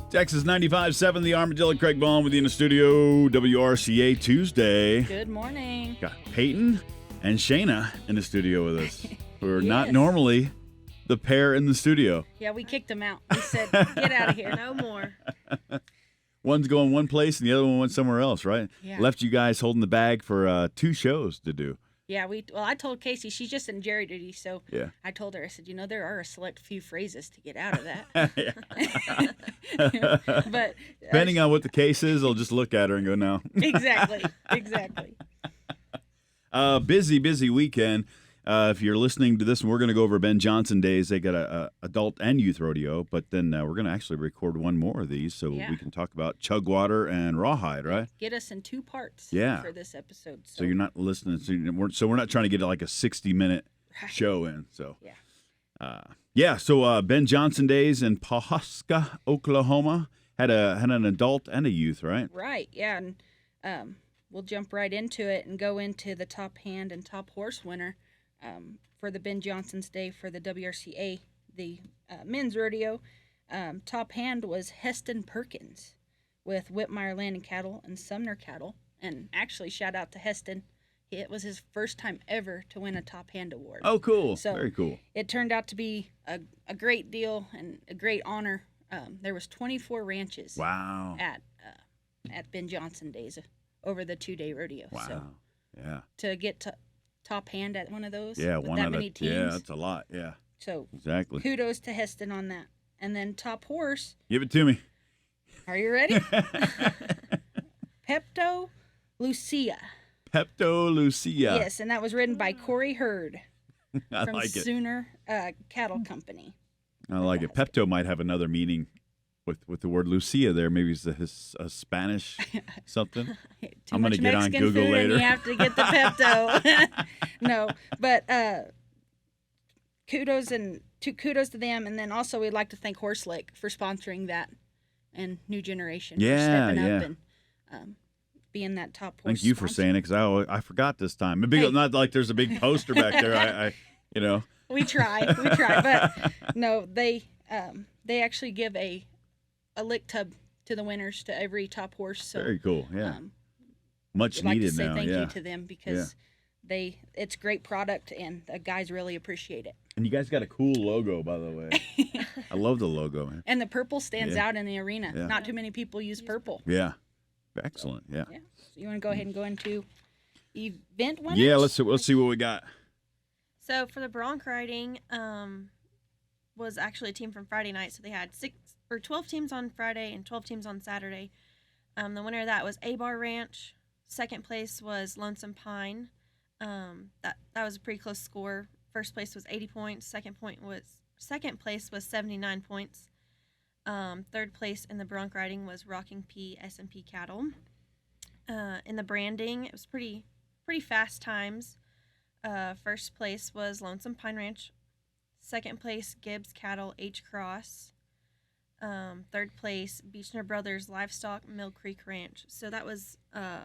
Texas 95.7, the Armadillo and Craig Vaughn with you in the studio. WRCA Tuesday. Good morning. Got Peyton and Shayna in the studio with us. Who are not Yes. normally the pair in the studio. Yeah, we kicked them out. We said, get out of here. No more. One's going one place and the other one went somewhere else, right? Yeah. Left you guys holding the bag for 2 shows to do. Yeah, I told Casey, she's just in jury duty, so Yeah. I told her, I said, there are a select few phrases to get out of that. But Depending on what the case is, I'll just look at her and go, no. Exactly. Busy weekend. If you're listening to this, we're going to go over Ben Johnson Days. They got a adult and youth rodeo, but then we're going to actually record one more of these so Yeah. we can talk about Chugwater and Rawhide, right? Get us in 2 parts Yeah. for this episode. So you're not listening. So we're not trying to get like a 60-minute Right. show in. So Yeah. So Ben Johnson Days in Pawhuska, Oklahoma had an adult and a youth, right? Right, yeah, and we'll jump right into it and go into the top hand and top horse winner for the Ben Johnson's Day for the WRCA, the men's rodeo. Top hand was Heston Perkins with Whitmire Land and Cattle and Sumner Cattle. And actually, shout out to Heston. It was his first time ever to win a top hand award. Oh, cool. So Very cool. It turned out to be a great deal and a great honor. There was 24 ranches Wow. at Ben Johnson Days over the 2-day rodeo. Wow. So Yeah. to get to top hand at one of those Yeah, with one that out many of teams. yeah, that's a lot. Yeah, So exactly. kudos to Heston on that. And then top horse, Give it to me. are you ready? Pepto Lucia. Pepto Lucia. Yes, and that was ridden by Corey Hurd I from like it. Sooner Cattle Company. I like it. Pepto might have another meaning with the word Lucia there. Maybe it's a Spanish something. Too I'm gonna much get on Mexican Google food later. And you have to get the Pepto. No, but kudos to them, and then also we'd like to thank Horselick for sponsoring that, and New Generation Yeah, for stepping yeah. up and being that top horse. Thank you for sponsor. saying it because I forgot this time. Hey. Not like there's a big poster back there. I We try, but no, they actually give a lick tub to the winners, to every top horse. So very cool. Yeah, much we'd like needed to say now. thank Yeah, you to them because it's great product and the guys really appreciate it. and you guys got a cool logo, by the way. I love the logo, man. And the purple stands Yeah. out in the arena. Yeah. Not too many people use purple. Yeah, excellent. Yeah, Yeah. So you want to go ahead and go into event winners? yeah. Let's see what we got. So for the bronc riding, was actually a team from Friday night. So they had 12 teams on Friday and 12 teams on Saturday. The winner of that was A-Bar Ranch. Second place was Lonesome Pine. That was a pretty close score. First place was 80 points. Second place was 79 points. Third place in the bronc riding was Rocking P S&P Cattle. In the branding, it was pretty fast times. First place was Lonesome Pine Ranch. Second place, Gibbs Cattle H Cross. Third place, Beechner Brothers Livestock Mill Creek Ranch. So that was a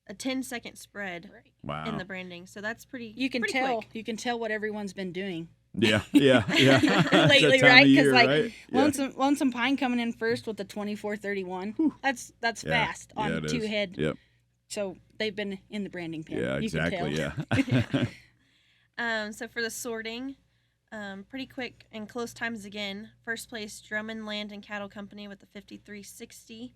10-second spread Wow. in the branding. So that's pretty. You can pretty tell. quick. You can tell what everyone's been doing Yeah. It's that lately, time of right? year, Because right? Yeah. Lonesome Pine coming in first with the 24-31. That's Yeah. fast on Yeah, it is. 2 head. Yep. So they've been in the branding pen. Yeah, You can exactly. tell. Yeah. So for the sorting, pretty quick and close times again. First place, Drummond Land and Cattle Company with the 53.60.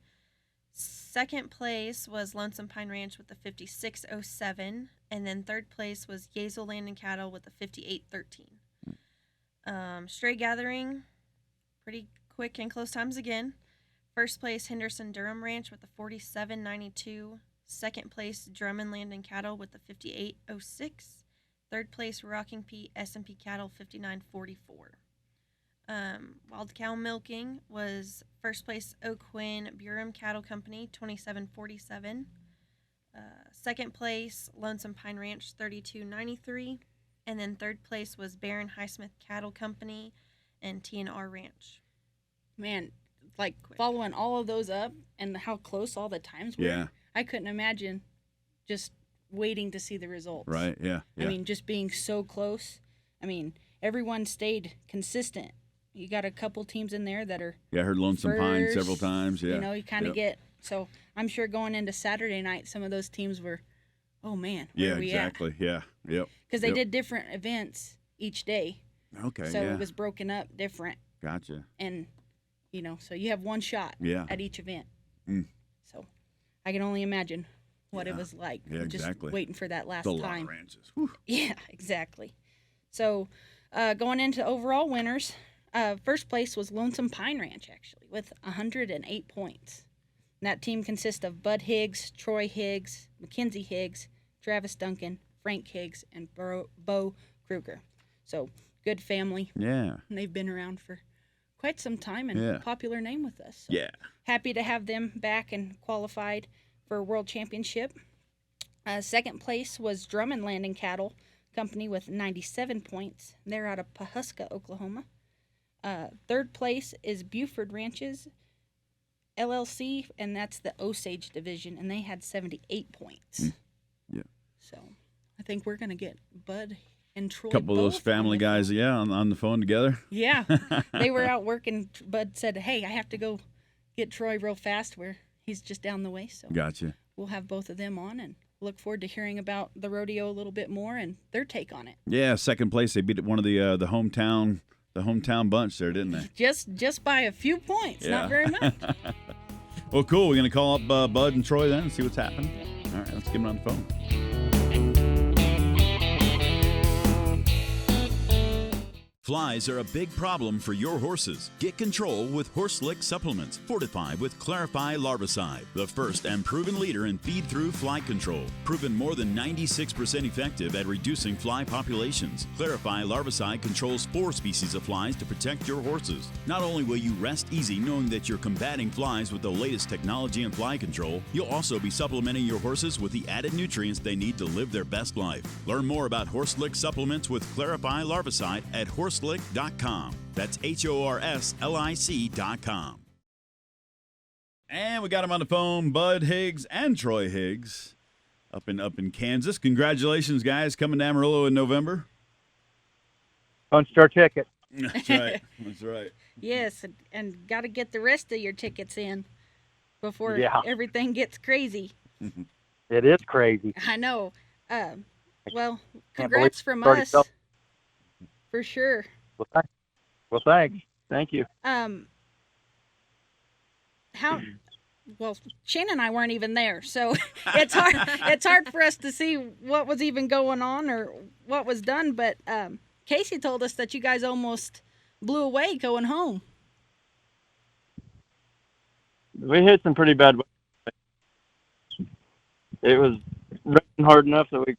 Second place was Lonesome Pine Ranch with the 56.07. And then third place was Yazel Land and Cattle with the 58.13. Stray Gathering, pretty quick and close times again. First place, Henderson Durham Ranch with the 47.92. Second place, Drummond Land and Cattle with the 58.06. Third place, Rocking P S&P Cattle 59.44. Wild Cow Milking was first place, O'Quinn Burham Cattle Company 27.47. Second place, Lonesome Pine Ranch 32.93. And then third place was Barron Highsmith Cattle Company and T&R Ranch. Man, like following all of those up and how close all the times were. Yeah. I couldn't imagine just waiting to see the results. Right. Yeah. I mean, just being so close. I mean, everyone stayed consistent you got a couple teams in there that are Yeah, I heard Lonesome Pine first, several times. Yeah. You know, you kind of get, so I'm sure going into Saturday night, some of those teams were, oh man, where Yeah, are we exactly. Yeah. Yep. Because they Yep. did different events each day. Okay. So yeah. it was broken up different. Gotcha. And, you know, so you have one shot Yeah. at each event. Mm. So I can only imagine what it Yeah. was like. Yeah, just exactly. waiting for that last It's a time. lot of ranches. Whew. Yeah, exactly. So going into overall winners, first place was Lonesome Pine Ranch, actually, with 108 points. And that team consists of Bud Higgs, Troy Higgs, Mackenzie Higgs, Travis Duncan, Frank Higgs, and Bo Kruger. So good family. Yeah. And they've been around for quite some time and Yeah. popular name with us. So Yeah. happy to have them back and qualified for a world championship. Second place was Drummond Landing Cattle Company with 97 points. They're out of Pahuska, Oklahoma. Third place is Buford Ranches LLC, and that's the Osage division, and they had 78 points. Yeah. So I think we're going to get Bud and Troy. A couple of those both family on the guys, phone. yeah, on the phone together. Yeah. They were out working. Bud said, hey, I have to go get Troy real fast where he's just down the way. So Gotcha. we'll have both of them on and look forward to hearing about the rodeo a little bit more and their take on it. Yeah, second place. They beat one of the hometown bunch there, didn't they? Just by a few points, Yeah. not very much. Well, cool. We're gonna call up Bud and Troy then and see what's happening. All right, let's get them on the phone. Flies are a big problem for your horses. Get control with Horse Lick supplements, fortified with Clarify Larvicide, the first and proven leader in feed-through fly control. Proven more than 96% effective at reducing fly populations. Clarify Larvicide controls 4 species of flies to protect your horses. Not only will you rest easy knowing that you're combating flies with the latest technology in fly control, you'll also be supplementing your horses with the added nutrients they need to live their best life. Learn more about Horse Lick supplements with Clarify Larvicide at horselick.com. That's HORSLIC.com. And we got him on the phone, Bud Higgs and Troy Higgs, up in Kansas. Congratulations, guys, coming to Amarillo in November. Punched our ticket. That's right. That's right. Yes, and got to get the rest of your tickets in before Yeah. everything gets crazy. It is crazy. I know. Well, Can't congrats believe from it's already us, felt- for sure. Well, thanks. Thank you. How? Well, Shane and I weren't even there, so it's hard. It's hard for us to see what was even going on or what was done. But Casey told us that you guys almost blew away going home. We hit some pretty bad weather. It was raining hard enough that we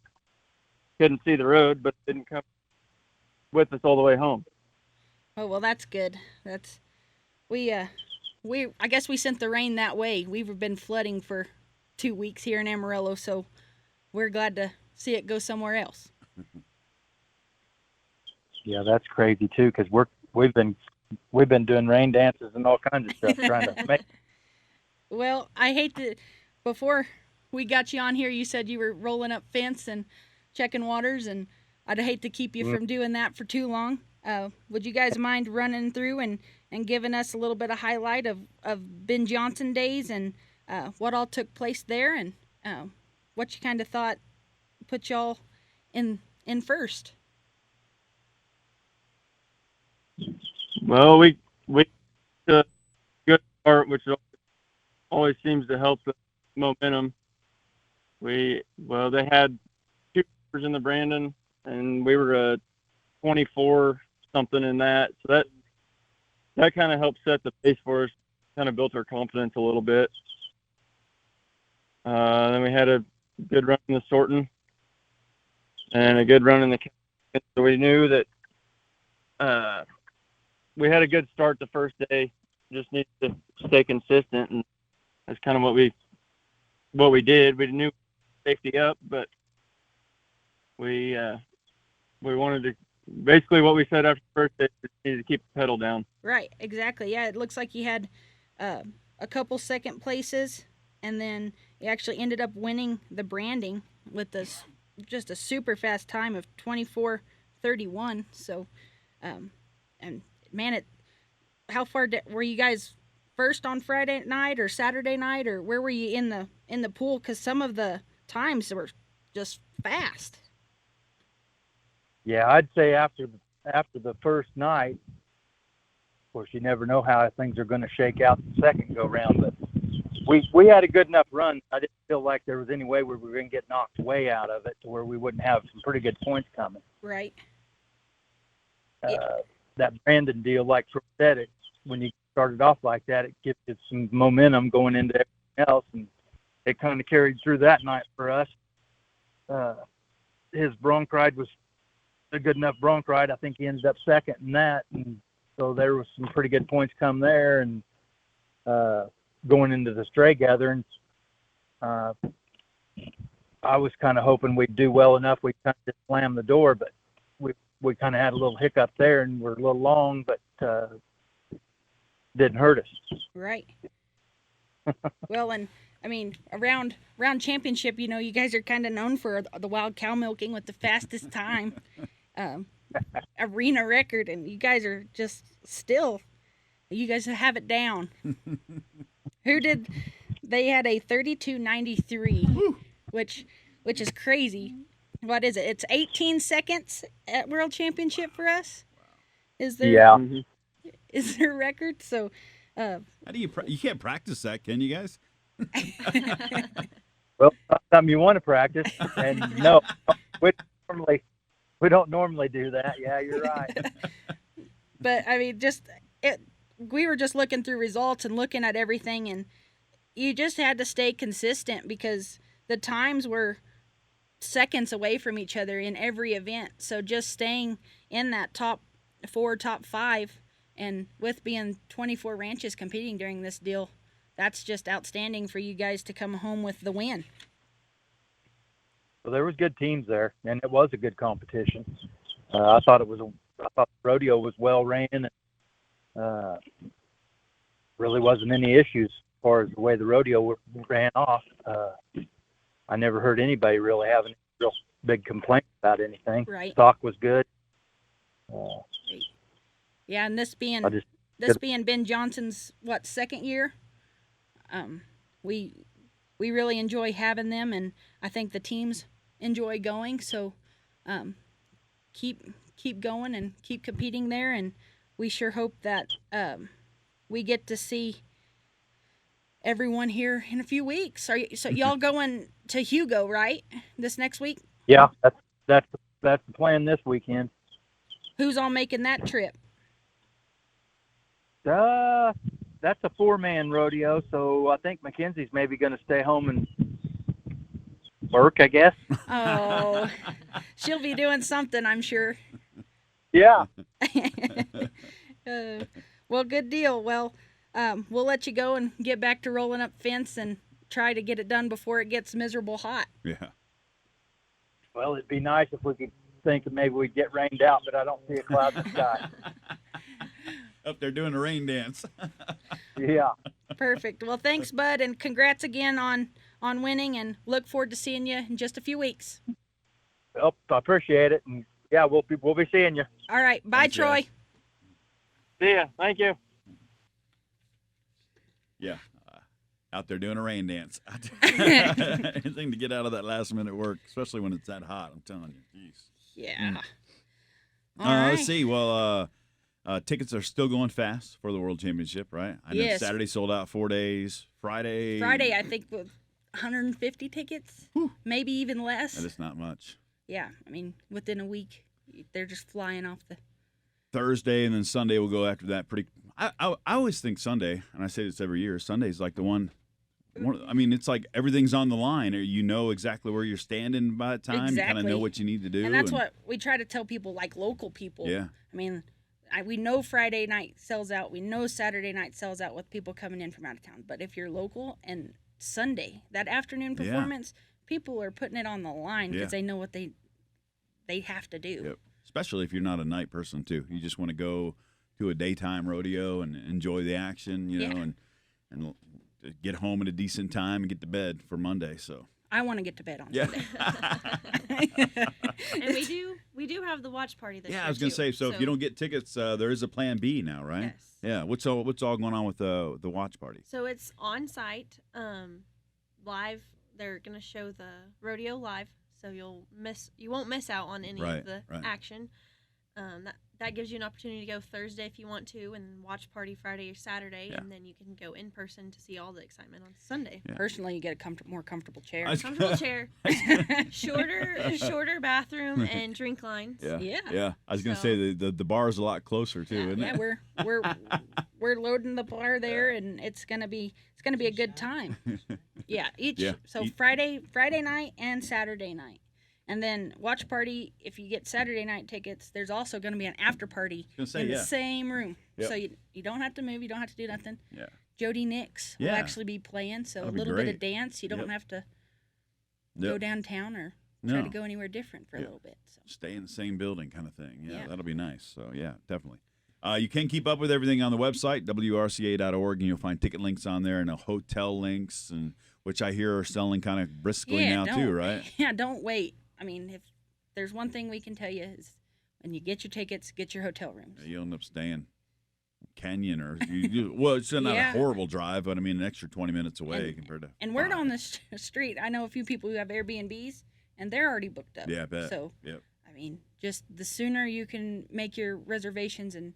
couldn't see the road, but it didn't come with us all the way home. Oh well, that's good. That's we. I guess we sent the rain that way. We've been flooding for 2 weeks here in Amarillo, so we're glad to see it go somewhere else. Yeah, that's crazy too, because we've been doing rain dances and all kinds of stuff trying to make. Well, I hate to. Before we got you on here, you said you were rolling up fence and checking waters, and I'd hate to keep you from doing that for too long. Would you guys mind running through and giving us a little bit of highlight of Ben Johnson days and what all took place there and what you kind of thought put y'all in first? Well, we a good start, which always seems to help the momentum. They had 2 numbers in the Brandon, and we were 24 something in that, so that kind of helped set the pace for us. Kind of built our confidence a little bit. Then we had a good run in the Sorton and a good run in the Captain. So we knew that we had a good start the first day. Just needed to stay consistent, and that's kind of what we did. We knew safety up, but we wanted to. Basically, what we said after the first day is we needed to keep the pedal down. Right, exactly. Yeah, it looks like you had a couple second places, and then you actually ended up winning the branding with just a super fast time of 24:31. So, and man, how far were you guys first on Friday night or Saturday night, or where were you in the pool? Because some of the times were just fast. Yeah, I'd say after the first night, of course, you never know how things are going to shake out the second go round, but we had a good enough run. I didn't feel like there was any way we were going to get knocked way out of it to where we wouldn't have some pretty good points coming. Right. That Brandon deal, like Troy said, when you started off like that, it gives you some momentum going into everything else, and it kind of carried through that night for us. His bronc ride was a good enough bronc ride. I think he ended up second in that, and so there was some pretty good points come there. And going into the stray gathering, I was kind of hoping we'd do well enough we kind of just slam the door, but we kind of had a little hiccup there, and we're a little long, but didn't hurt us. Right. Well, and I mean, around championship, you guys are kind of known for the wild cow milking with the fastest time, arena record, and you guys are just you guys have it down. They had a 32.93, which is crazy. What is it? It's 18 seconds at World Championship for us. Is there? Yeah. Is there a record? So, How do you can't practice that, can you guys? Well, it's something you want to practice, and no, we don't normally do that. Yeah, you're right. But I mean, we were just looking through results and looking at everything, and you just had to stay consistent because the times were seconds away from each other in every event. So just staying in that top 4, top 5, and with being 24 ranches competing during this deal, that's just outstanding for you guys to come home with the win. Well, there was good teams there, and it was a good competition. I thought the rodeo was well ran, and really wasn't any issues as far as the way the rodeo ran off. I never heard anybody really having real big complaints about anything. Right. Stock was good. Yeah, and this being Ben Johnson's second year, we really enjoy having them, and I think the teams enjoy going. So, keep going and keep competing there, and we sure hope that we get to see everyone here in a few weeks. So y'all going to Hugo, right? This next week? Yeah, that's the plan this weekend. Who's all making that trip? That's a 4-man rodeo, so I think Mackenzie's maybe going to stay home and work, I guess. Oh, she'll be doing something, I'm sure. Yeah. Well, good deal. Well, we'll let you go and get back to rolling up fence and try to get it done before it gets miserable hot. Yeah. Well, it'd be nice if we could think that maybe we'd get rained out, but I don't see a cloud in the sky. Up there doing a rain dance. Yeah. Perfect. Well, thanks, Bud, and congrats again on winning, and look forward to seeing you in just a few weeks. Well, I appreciate it, and yeah, we'll be seeing you. All right. Bye, Thanks, Troy. Jess. See ya. Thank you. Yeah. Out there doing a rain dance. Anything to get out of that last minute work, especially when it's that hot, I'm telling you. Jeez. Yeah. All right. Let's see. Well, tickets are still going fast for the World Championship, right? I know Yes. Saturday sold out 4 days. Friday, I think, with 150 tickets, maybe even less. That is not much. Yeah, I mean, within a week, they're just flying off the. Thursday and then Sunday will go after that. I always think Sunday, and I say this every year, Sunday's like the one. I mean, it's like everything's on the line, or you know exactly where you're standing by the time. Exactly. You kind of know what you need to do. And that's what we try to tell people, like local people. Yeah. I mean, we know Friday night sells out. We know Saturday night sells out with people coming in from out of town. But if you're local and Sunday, that afternoon performance, people are putting it on the line because they know what they have to do. Yep. Especially if you're not a night person, too. You just want to go to a daytime rodeo and enjoy the action, you know, and get home at a decent time and get to bed for Monday. So I want to get to bed on yeah. Sunday. And we We do have the watch party this year. Yeah, I was gonna too. say. So if you don't get tickets, there is a plan B now, right? Yes. Yeah. What's all going on with the watch party? So it's on site, live. They're gonna show the rodeo live, so you won't miss out on any of the action. That gives you an opportunity to go Thursday if you want to, and watch party Friday or Saturday, and then you can go in person to see all the excitement on Sunday. Yeah. Personally, you get a more comfortable chair. Comfortable chair, shorter bathroom, and drink lines. Yeah. I was gonna say the bar is a lot closer too, isn't it? Yeah, we're loading the bar there, and it's gonna be a good time. So Friday night and Saturday night. And then watch party, if you get Saturday night tickets, there's also going to be an after party in the same room. Yep. So you don't have to move. You don't have to do nothing. Yeah. Jody Nix will actually be playing. So That'll a little be bit of dance. You don't have to go downtown or try to go anywhere different for a little bit. So. Stay in the same building kind of thing. Yeah, that'll be nice. So, yeah, definitely. You can keep up with everything on the website, WRCA.org, and you'll find ticket links on there and hotel links, and which I hear are selling kind of briskly now too, right? Yeah, don't wait. I mean, if there's one thing we can tell you is when you get your tickets, get your hotel rooms. Yeah, you'll end up staying Canyon or well, it's not a horrible drive, but I mean an extra 20 minutes away compared to. And word on the street, I know a few people who have Airbnbs, and they're already booked up. Yeah, I bet. So, I mean, just the sooner you can make your reservations and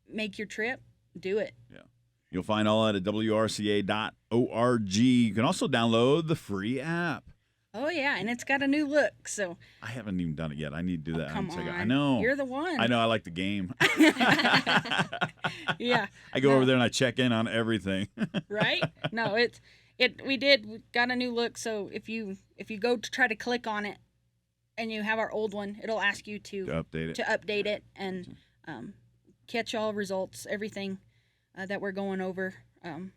make your trip, do it. Yeah. You'll find all that at WRCA.org. You can also download the free app. Oh, yeah, and it's got a new look, so. I haven't even done it yet. I need to do that. Come on. I know. You're the one. I know. I like the game. Yeah. I go over there and I check in on everything. Right? No, we got a new look, so if you go to try to click on it and you have our old one, it'll ask you to update it and catch all results, everything that we're going over on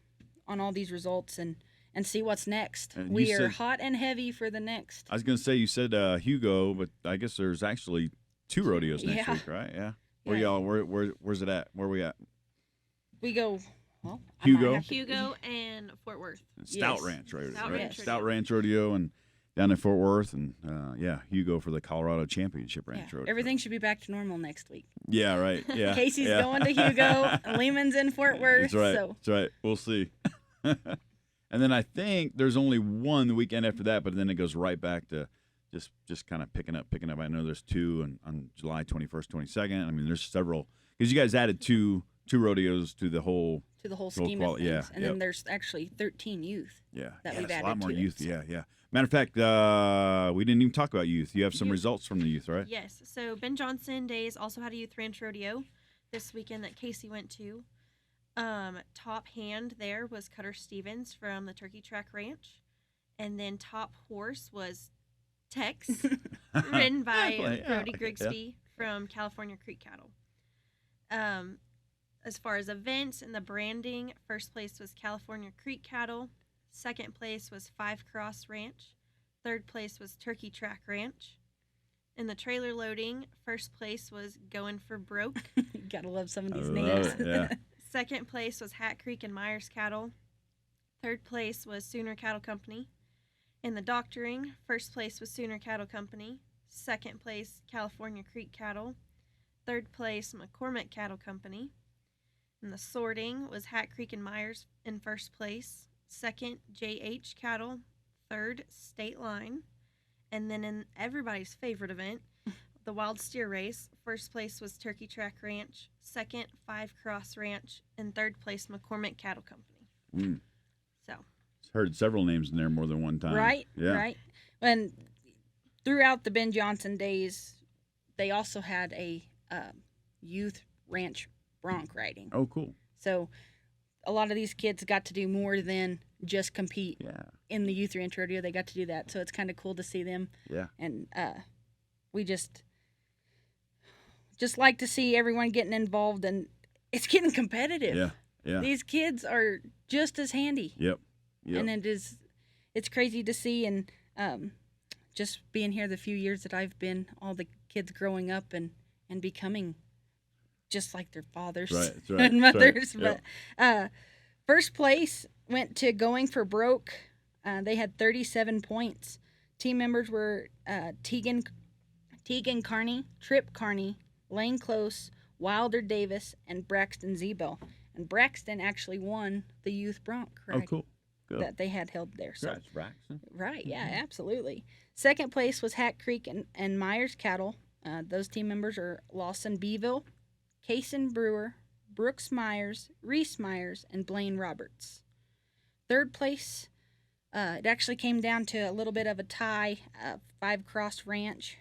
all these results and see what's next. We are hot and heavy for the next. I was going to say, you said Hugo, but I guess there's actually 2 rodeos next week, right? Yeah. Where y'all? Where's it at? Where are we at? We go. Well, Hugo and Fort Worth. Stout Ranch, right? Stout Ranch Rodeo and down in Fort Worth, and Hugo for the Colorado Championship Ranch Rodeo. Everything should be back to normal next week. Yeah, right. Yeah. Casey's going to Hugo. Lehman's in Fort Worth. That's right. So. That's right. We'll see. And then I think there's only one the weekend after that, but then it goes right back to just kind of picking up. I know there's 2 on July 21st, 22nd. I mean, there's several because you guys added two rodeos to the whole scheme of things. And then there's actually 13 youth. Yeah, that we've added a lot more to youth. it, so. Yeah. Matter of fact, we didn't even talk about youth. You have some results from the youth, right? Yes. So Ben Johnson Days also had a youth ranch rodeo this weekend that Casey went to. Top hand there was Cutter Stevens from the Turkey Track Ranch, and then top horse was Tex, ridden by Brody Grigsby from California Creek Cattle. As far as events and the branding, first place was California Creek Cattle, second place was Five Cross Ranch, third place was Turkey Track Ranch. In the trailer loading, first place was Going for Broke. Gotta love some of these names. Yeah. Second place was Hat Creek and Myers Cattle. Third place was Sooner Cattle Company. In the doctoring, first place was Sooner Cattle Company. Second place, California Creek Cattle. Third place, McCormick Cattle Company. In the sorting was Hat Creek and Myers in first place. Second, JH Cattle. Third, State Line. And then in everybody's favorite event, the Wild Steer Race, first place was Turkey Track Ranch, second, Five Cross Ranch, and third place, McCormick Cattle Company. So, heard several names in there more than one time. Right, right. And throughout the Ben Johnson days, they also had a youth ranch bronc riding. Oh, cool. So, a lot of these kids got to do more than just compete in the youth ranch rodeo. They got to do that, so it's kind of cool to see them. Yeah. And we just like to see everyone getting involved, and it's getting competitive. Yeah. These kids are just as handy. Yep. And it's crazy to see, and just being here the few years that I've been, all the kids growing up and becoming just like their fathers and mothers. Right. But first place went to Going for Broke. They had 37 points. Team members were Tegan Tegan Carney, Trip Carney, Lane Close, Wilder Davis, and Braxton Zebel. And Braxton actually won the youth bronc Oh, cool. Good. that they had held there. So, Congrats, Braxton. right, yeah, absolutely. Second place was Hat Creek and Myers Cattle. Those team members are Lawson Beeville, Kaysen Brewer, Brooks Myers, Reese Myers, and Blaine Roberts. Third place, it actually came down to a little bit of a tie. Five Cross Ranch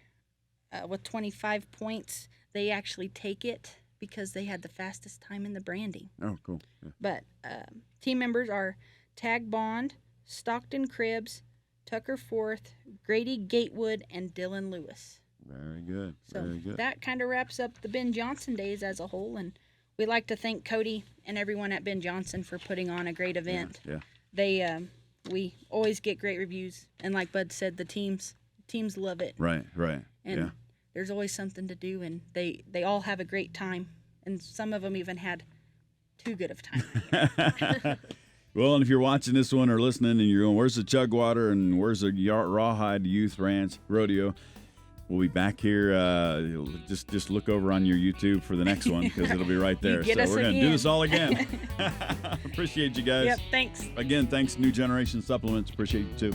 with 25 points. They actually take it because they had the fastest time in the branding. Oh, cool. Yeah. But team members are Tag Bond, Stockton Cribbs, Tucker Forth, Grady Gatewood, and Dylan Lewis. Very good. So Very good. that kind of wraps up the Ben Johnson days as a whole. And we'd like to thank Cody and everyone at Ben Johnson for putting on a great event. Yeah. We always get great reviews. And like Bud said, the teams love it. Right. And yeah. there's always something to do. And they all have a great time. And some of them even had too good of time. Well, and if you're watching this one or listening and you're going, where's the Chugwater and where's the Rawhide Youth Ranch Rodeo? We'll be back here. Just look over on your YouTube for the next one because it'll be right there. Get So us we're going to again. do this all again. Appreciate you guys. Yep, thanks. Again, thanks New Generation Supplements. Appreciate you too.